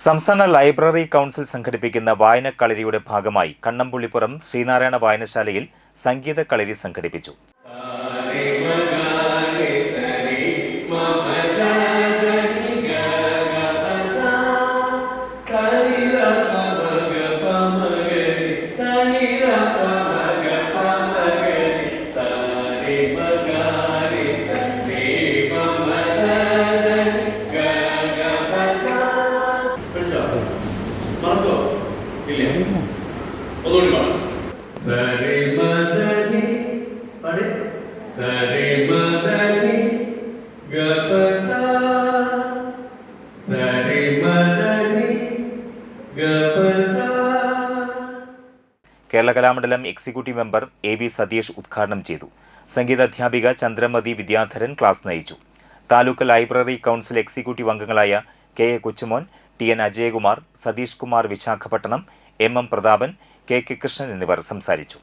സംസ്ഥാന library council സംഘടിപ്പിക്കുന്ന വായനക്കളരിയുടെ ഭാഗമായി കണ്ണമ്പുള്ളിപ്പുറം ശ്രീനാരായണ വായനശാലയിൽ സംഗീത കളരി സംഘടിപ്പിച്ചു. Kerala Kalamandalam executive member A B. Satheesh ഉദ്ഘാടനം ചെയ്തു. സംഗീതാധ്യാപിക ചന്ദ്രമതി വിദ്യാധരൻ ക്ലാസ് നയിച്ചു. താലൂക്ക് ലൈബ്രറി കൗൺസിൽ എക്സിക്യൂട്ടീവ് അംഗങ്ങളായ K A. Kochumon, T N. Ajayakumar, Satheesh Kumar Visakhapatnam, M M. Prathapan, K K. Krishnan എന്നിവർ സംസാരിച്ചു.